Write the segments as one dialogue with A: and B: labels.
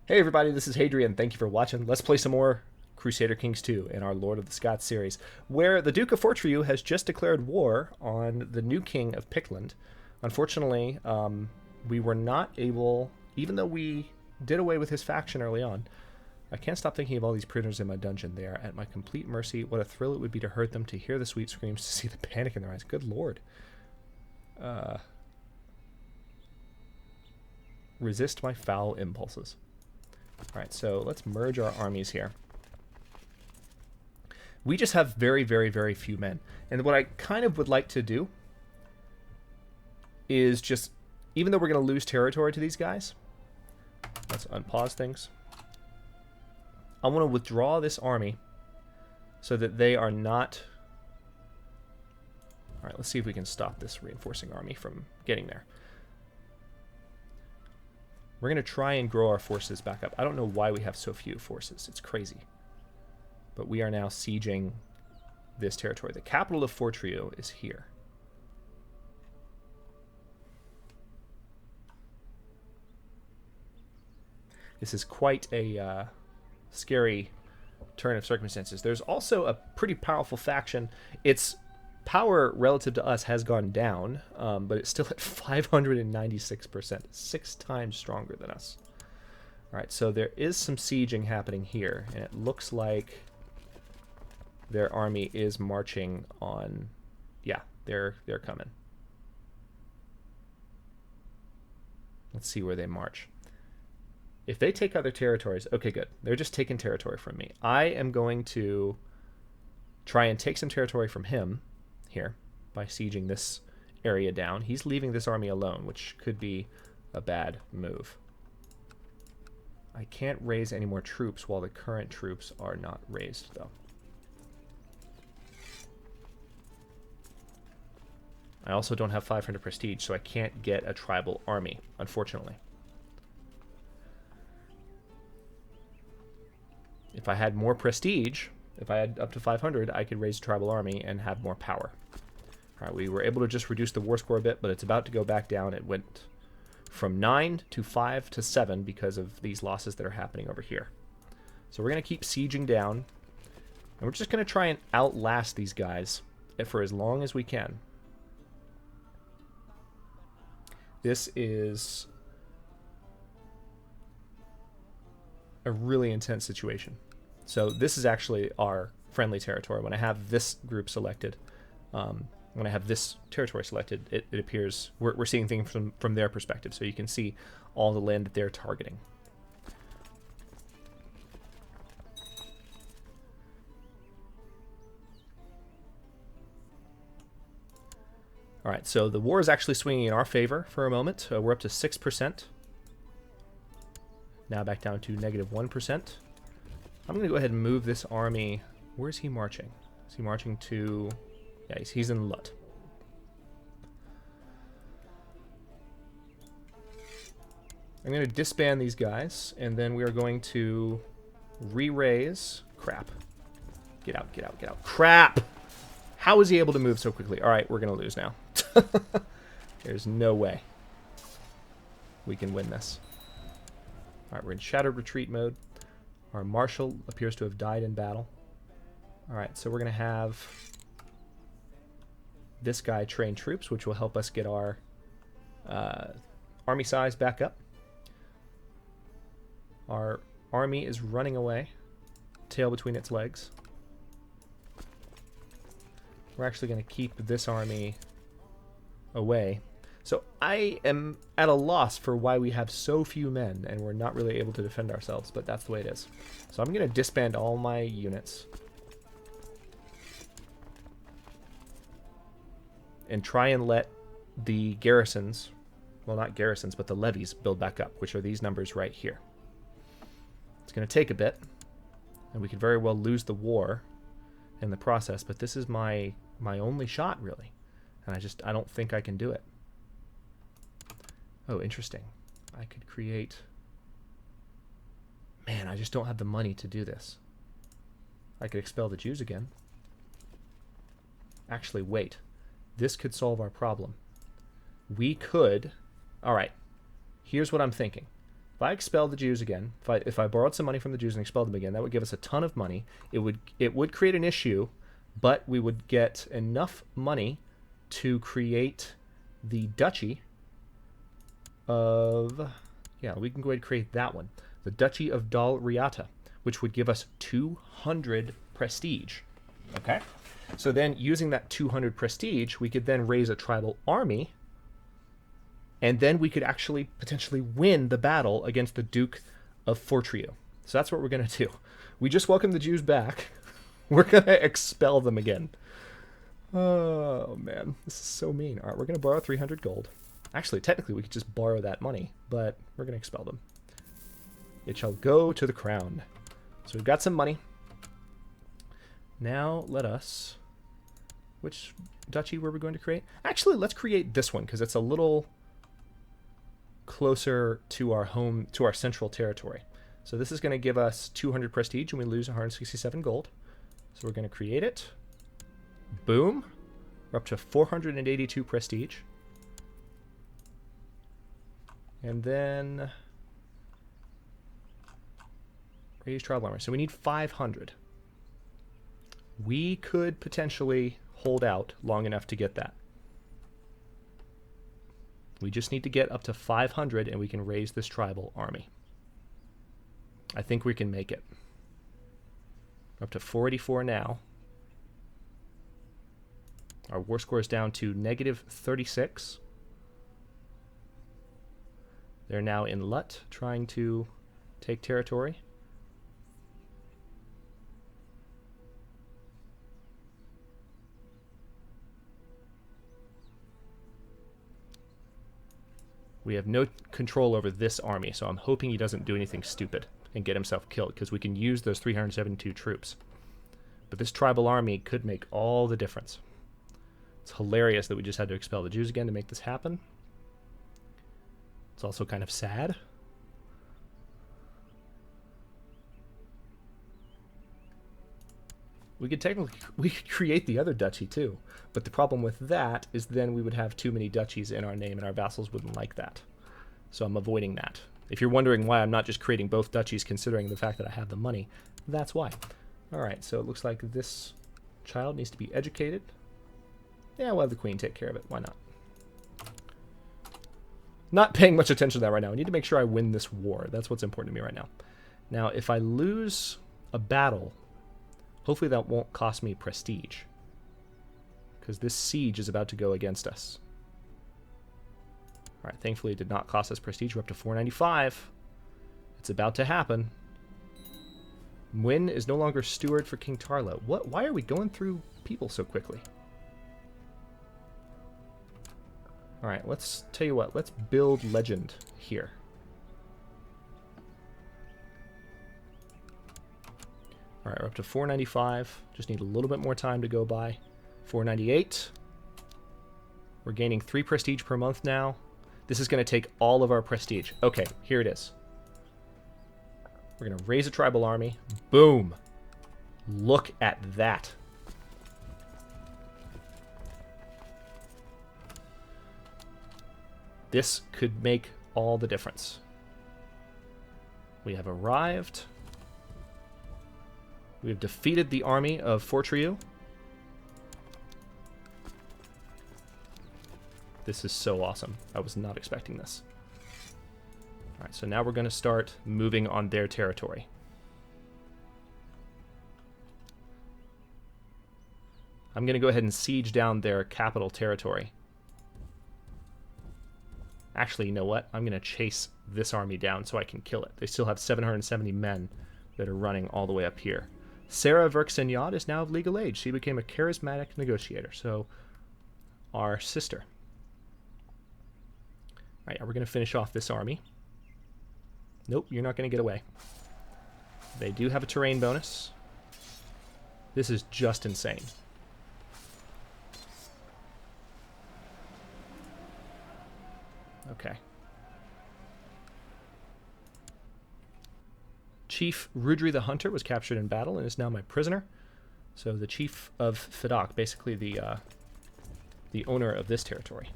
A: Hey everybody, this is Hadrian. Thank you for watching. Let's play some more Crusader Kings II in our Lord of the Scots series, where the Duke of Fortriu has just declared war on the new king of Pictland. Unfortunately, we were not able, even though we did away with his faction early on. I can't stop thinking of all these prisoners in my dungeon. They are at my complete mercy. What a thrill it would be to hurt them, to hear the sweet screams, to see the panic in their eyes. Good lord. Resist my foul impulses. Alright, so let's merge our armies here. We just have very, very, very few men. And what I kind of would like to do is just, even though we're going to lose territory to these guys, let's unpause things. I want to withdraw this army so that they are not... Alright, let's see if we can stop this reinforcing army from getting there. We're going to try and grow our forces back up. I don't know why we have so few forces. It's crazy. But we are now sieging this territory. The capital of Fortriu is here. This is quite a scary turn of circumstances. There's also a pretty powerful faction. Its power relative to us has gone down, but it's still at 596%, 6 times stronger than us. All right, so there is some sieging happening here, and it looks like their army is marching on. Yeah, they're coming. Let's see where they march. If they take other territories, okay, good. They're just taking territory from me. I am going to try and take some territory from him here by sieging this area down. He's leaving this army alone, which could be a bad move. I can't raise any more troops while the current troops are not raised, though. I also don't have 500 prestige, so I can't get a tribal army, unfortunately. If I had more prestige, if I had up to 500, I could raise a tribal army and have more power. All right, we were able to just reduce the war score a bit, but it's about to go back down. It went from 9 to 5 to 7 because of these losses that are happening over here. So we're going to keep sieging down, and we're just going to try and outlast these guys for as long as we can. This is a really intense situation. So this is actually our friendly territory. When I have this group selected, when I have this territory selected, it appears we're seeing things from their perspective. So you can see all the land that they're targeting. All right, so the war is actually swinging in our favor for a moment. We're up to 6%. Now back down to -1%. I'm going to go ahead and move this army. Where is he marching? Is he marching to... Yeah, he's in Lut. I'm going to disband these guys, and then we are going to re-raise... Crap. Get out, get out, get out. Crap! How is he able to move so quickly? All right, we're going to lose now. There's no way we can win this. All right, we're in shattered retreat mode. Our marshal appears to have died in battle. All right, so we're going to have this guy train troops, which will help us get our army size back up. Our army is running away, tail between its legs. We're actually going to keep this army away. So I am at a loss for why we have so few men and we're not really able to defend ourselves, but that's the way it is. So I'm going to disband all my units and try and let the garrisons, well, not garrisons, but the levies build back up, which are these numbers right here. It's going to take a bit, and we could very well lose the war in the process, but this is my only shot, really. And I don't think I can do it. Oh, interesting. I could create... Man, I just don't have the money to do this. I could expel the Jews again. Actually, wait. This could solve our problem. We could... Alright. Here's what I'm thinking. If I expelled the Jews again, if I borrowed some money from the Jews and expelled them again, that would give us a ton of money. It would create an issue, but we would get enough money to create the duchy of, yeah, we can go ahead and create that one, the Duchy of Dal Riata, which would give us 200 prestige. Okay, so then using that 200 prestige, we could then raise a tribal army, and then we could actually potentially win the battle against the Duke of Fortrio. So that's what we're going to do. We just welcomed the Jews back. We're going to expel them again. Oh, man. This is so mean. All right, we're going to borrow 300 gold. Actually, technically, we could just borrow that money, but we're going to expel them. It shall go to the crown. So we've got some money. Now let us... Which duchy were we going to create? Actually, let's create this one, because it's a little closer to our home, to our central territory. So this is going to give us 200 prestige, and we lose 167 gold. So we're going to create it. Boom. We're up to 482 prestige. And then raise tribal armor. So we need 500. We could potentially hold out long enough to get that. We just need to get up to 500 and we can raise this tribal army. I think we can make it. We're up to 484 now. Our war score is down to -36. They're now in Lut, trying to take territory. We have no control over this army, so I'm hoping he doesn't do anything stupid and get himself killed, because we can use those 372 troops. But this tribal army could make all the difference. It's hilarious that we just had to expel the Jews again to make this happen. It's also kind of sad. We could create the other duchy too, but the problem with that is then we would have too many duchies in our name and our vassals wouldn't like that. So I'm avoiding that. If you're wondering why I'm not just creating both duchies considering the fact that I have the money, that's why. Alright, so it looks like this child needs to be educated. Yeah, we'll have the queen take care of it. Why not? Not paying much attention to that right now. I need to make sure I win this war. That's what's important to me right now. Now, if I lose a battle, hopefully that won't cost me prestige, because this siege is about to go against us. Alright, thankfully it did not cost us prestige. We're up to 495. It's about to happen. Wynn is no longer steward for King Tarlo. What? Why are we going through people so quickly? Alright, let's tell you what. Let's build legend here. Alright, we're up to 495. Just need a little bit more time to go by. 498. We're gaining 3 prestige per month now. This is going to take all of our prestige. Okay, here it is. We're going to raise a tribal army. Boom. Look at that. This could make all the difference. We have arrived. We have defeated the army of Fortrio. This is so awesome. I was not expecting this. Alright, so now we're going to start moving on their territory. I'm going to go ahead and siege down their capital territory. Actually, you know what? I'm going to chase this army down so I can kill it. They still have 770 men that are running all the way up here. Sarah Verksenyad is now of legal age. She became a charismatic negotiator. So, our sister. Alright, we're going to finish off this army. Nope, you're not going to get away. They do have a terrain bonus. This is just insane. Okay. Chief Rudri the Hunter was captured in battle and is now my prisoner. So the chief of Fidak, basically the owner of this territory.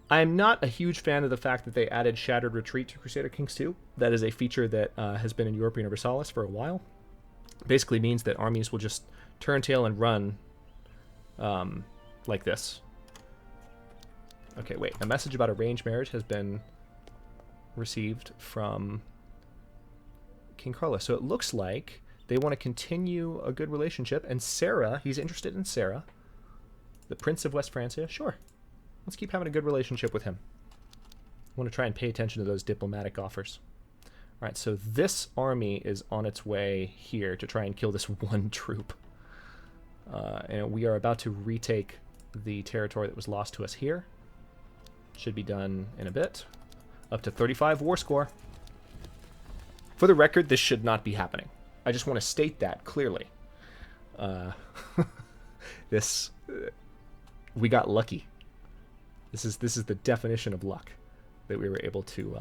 A: I'm not a huge fan of the fact that they added Shattered Retreat to Crusader Kings II. That is a feature that has been in European Universalis for a while. Basically means that armies will just turn tail and run like this. Okay, wait. A message about arranged marriage has been received from King Carlos. So it looks like they want to continue a good relationship. And Sarah, he's interested in Sarah, the Prince of West Francia. Sure. Let's keep having a good relationship with him. I want to try and pay attention to those diplomatic offers. All right, so this army is on its way here to try and kill this one troop. And we are about to retake the territory that was lost to us here. Should be done in a bit. Up to 35 war score. For the record, this should not be happening. I just want to state that clearly. We got lucky. This is the definition of luck, that we were able to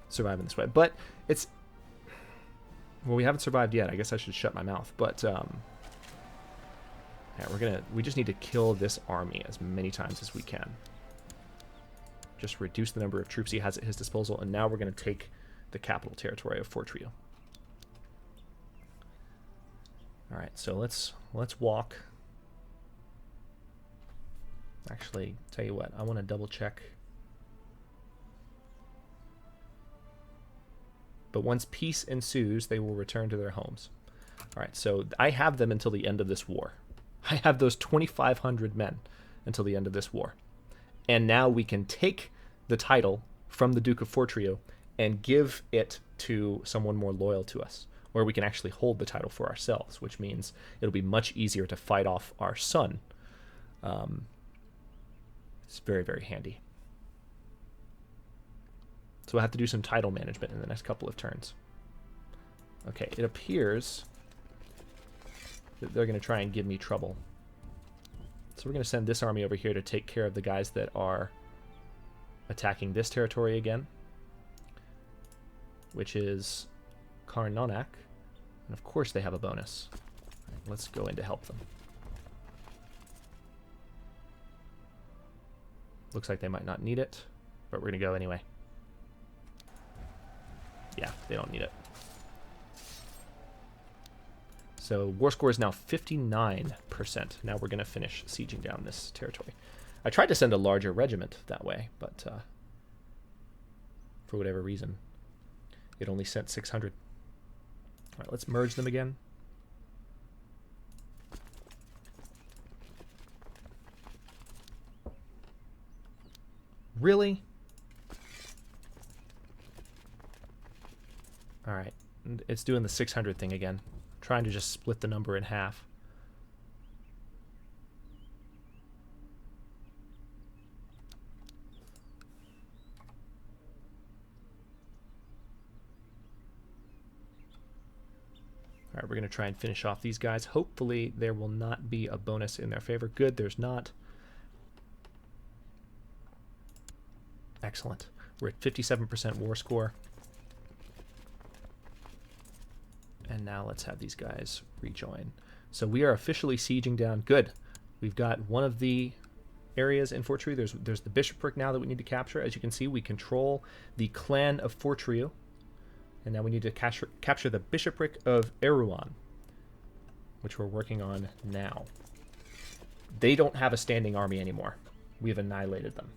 A: survive in this way. But it's... Well, we haven't survived yet. I guess I should shut my mouth. But yeah, we just need to kill this army as many times as we can. Just reduce the number of troops he has at his disposal, and now we're going to take the capital territory of Fortrio. All right, so let's walk. Actually, tell you what, I want to double check. But once peace ensues, they will return to their homes. All right, so I have them until the end of this war. I have those 2,500 men until the end of this war. And now we can take the title from the Duke of Fortrio and give it to someone more loyal to us. Or we can actually hold the title for ourselves, which means it'll be much easier to fight off our son. It's very, very handy. So we'll have to do some title management in the next couple of turns. Okay, it appears that they're going to try and give me trouble. So we're going to send this army over here to take care of the guys that are attacking this territory again, which is Carnonac. And of course they have a bonus. Right, let's go in to help them. Looks like they might not need it, but we're going to go anyway. Yeah, they don't need it. So war score is now 59%. Now we're going to finish sieging down this territory. I tried to send a larger regiment that way, but for whatever reason, it only sent 600. All right, let's merge them again. Really? All right, it's doing the 600 thing again. Trying to just split the number in half. All right, we're going to try and finish off these guys. Hopefully there will not be a bonus in their favor. Good, there's not. Excellent. We're at 57% war score. And now let's have these guys rejoin. So we are officially sieging down. Good. We've got one of the areas in Fortrio. There's the bishopric now that we need to capture. As you can see, we control the clan of Fortrio. And now we need to capture the bishopric of Eruan, which we're working on now. They don't have a standing army anymore. We have annihilated them.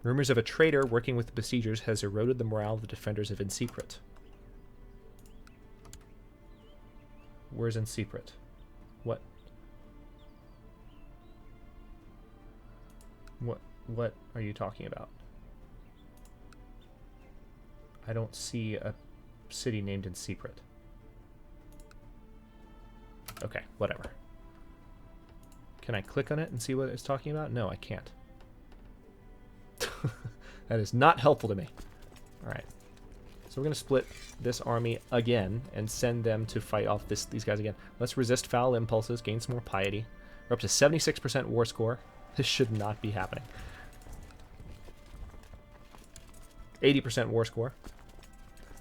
A: Rumors of a traitor working with the besiegers has eroded the morale of the defenders of Insecret. Where's Insecret? What are you talking about? I don't see a city named Insecret. Okay, whatever. Can I click on it and see what it's talking about? No, I can't. That is not helpful to me. Alright. So we're going to split this army again and send them to fight off these guys again. Let's resist foul impulses, gain some more piety. We're up to 76% war score. This should not be happening. 80% war score.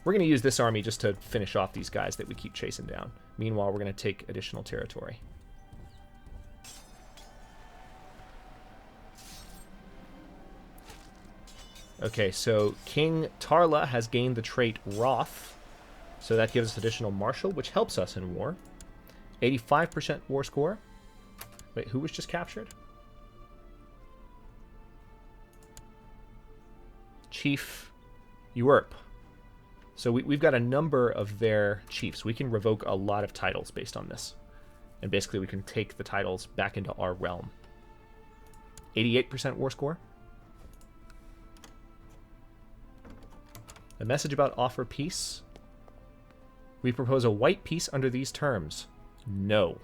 A: We're going to use this army just to finish off these guys that we keep chasing down. Meanwhile, we're going to take additional territory. Okay, so King Tarla has gained the trait Wrath, so that gives us additional martial, which helps us in war. 85% war score. Wait, who was just captured? Chief Uerp. So we've got a number of their chiefs. We can revoke a lot of titles based on this. And basically we can take the titles back into our realm. 88% war score. A message about offer peace. We propose a white peace under these terms. No.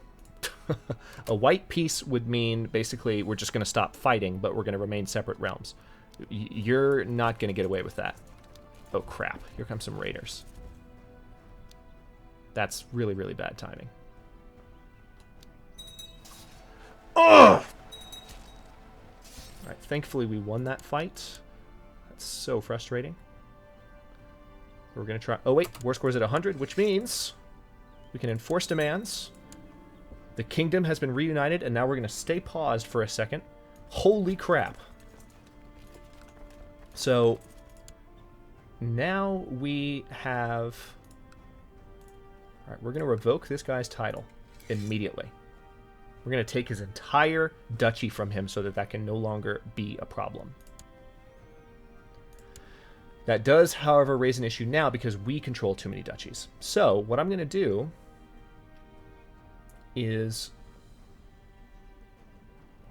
A: A white peace would mean basically we're just going to stop fighting, but we're going to remain separate realms. You're not going to get away with that. Oh crap, here come some raiders. That's really, really bad timing. Ugh! Alright, thankfully we won that fight. That's so frustrating. We're going to try... Oh wait, war score's at 100, which means we can enforce demands. The kingdom has been reunited, and now we're going to stay paused for a second. Holy crap. So... now we have... Alright, we're going to revoke this guy's title immediately. We're going to take his entire duchy from him so that that can no longer be a problem. That does, however, raise an issue now because we control too many duchies. So, what I'm going to do is...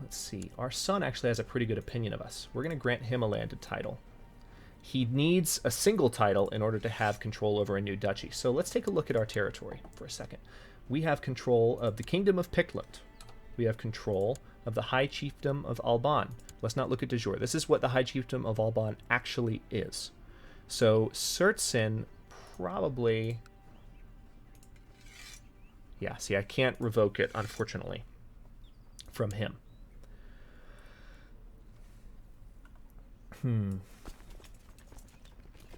A: let's see. Our son actually has a pretty good opinion of us. We're going to grant him a landed title. He needs a single title in order to have control over a new duchy. So let's take a look at our territory for a second. We have control of the Kingdom of Pictland. We have control of the High Chiefdom of Alban. Let's not look at de jure. This is what the High Chiefdom of Alban actually is. So Surtsin probably... yeah, see, I can't revoke it, unfortunately, from him.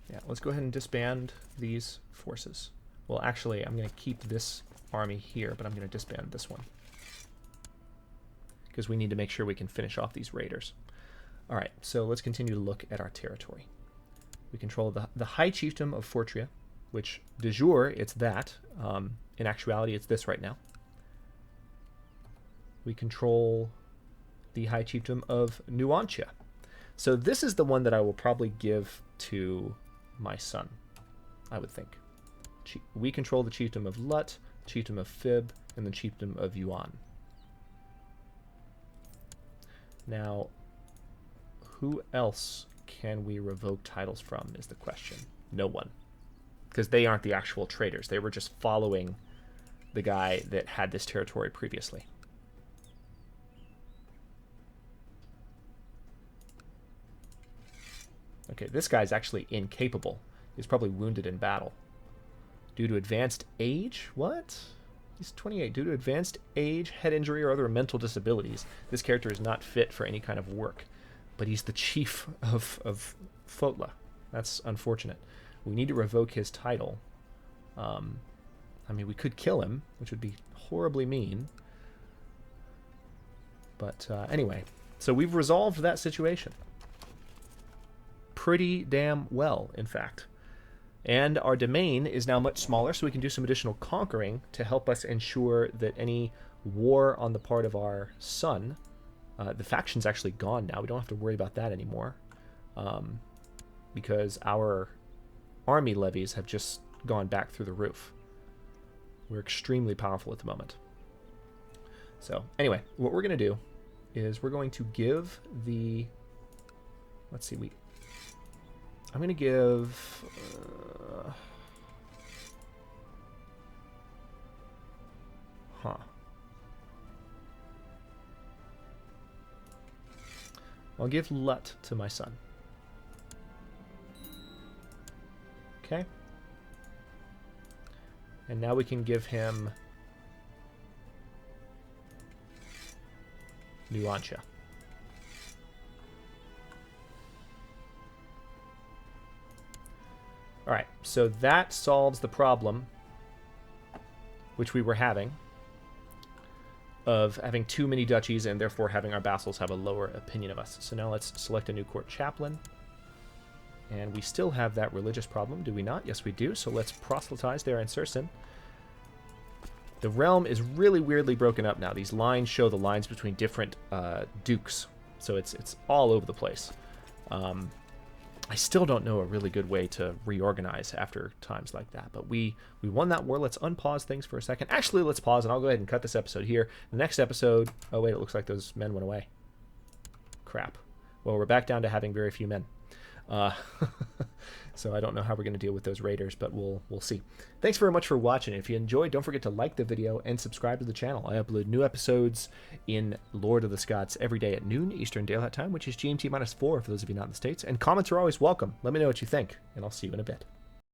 A: Yeah, let's go ahead and disband these forces. Well, actually, I'm going to keep this army here, but I'm going to disband this one. Because we need to make sure we can finish off these raiders. Alright, so let's continue to look at our territory. We control the High Chiefdom of Fortria, which, de jure, it's that. In actuality, it's this right now. We control the High Chiefdom of Nuantia. So this is the one that I will probably give to my son, I would think. We control the Chiefdom of Lut, Chiefdom of Fib, and the Chiefdom of Yuan. Now, who else can we revoke titles from is the question. No one. Because they aren't the actual traders. They were just following the guy that had this territory previously. Okay, this guy's actually incapable. He's probably wounded in battle. Due to advanced age? What? He's 28. Due to advanced age, head injury, or other mental disabilities, this character is not fit for any kind of work. But he's the chief of Fotla. That's unfortunate. We need to revoke his title. I mean, we could kill him, which would be horribly mean. But anyway, so we've resolved that situation. Pretty damn well, in fact. And our domain is now much smaller, so we can do some additional conquering to help us ensure that any war on the part of our son... the faction's actually gone now. We don't have to worry about that anymore. Because our army levies have just gone back through the roof. We're extremely powerful at the moment. So, anyway, what we're going to do is we're going to give the... let's see, I'm going to give... I'll give Lut to my son. Okay. And now we can give him Nuantia. Alright, so that solves the problem which we were having of having too many duchies and therefore having our vassals have a lower opinion of us. So now let's select a new court chaplain. And we still have that religious problem, do we not? Yes, we do. So let's proselytize there in Sursen. The realm is really weirdly broken up now. These lines show the lines between different dukes. So it's all over the place. I still don't know a really good way to reorganize after times like that. But we won that war. Let's unpause things for a second. Actually, let's pause, and I'll go ahead and cut this episode here. The next episode... Oh, wait, it looks like those men went away. Crap. Well, we're back down to having very few men. So I don't know how we're going to deal with those raiders, but we'll see. Thanks very much for watching. If you enjoyed, don't forget to like the video and subscribe to the channel. I upload new episodes in Lord of the Scots every day at noon Eastern Daylight Time, which is GMT -4 for those of you not in the States. And comments are always welcome. Let me know what you think, and I'll see you in a bit.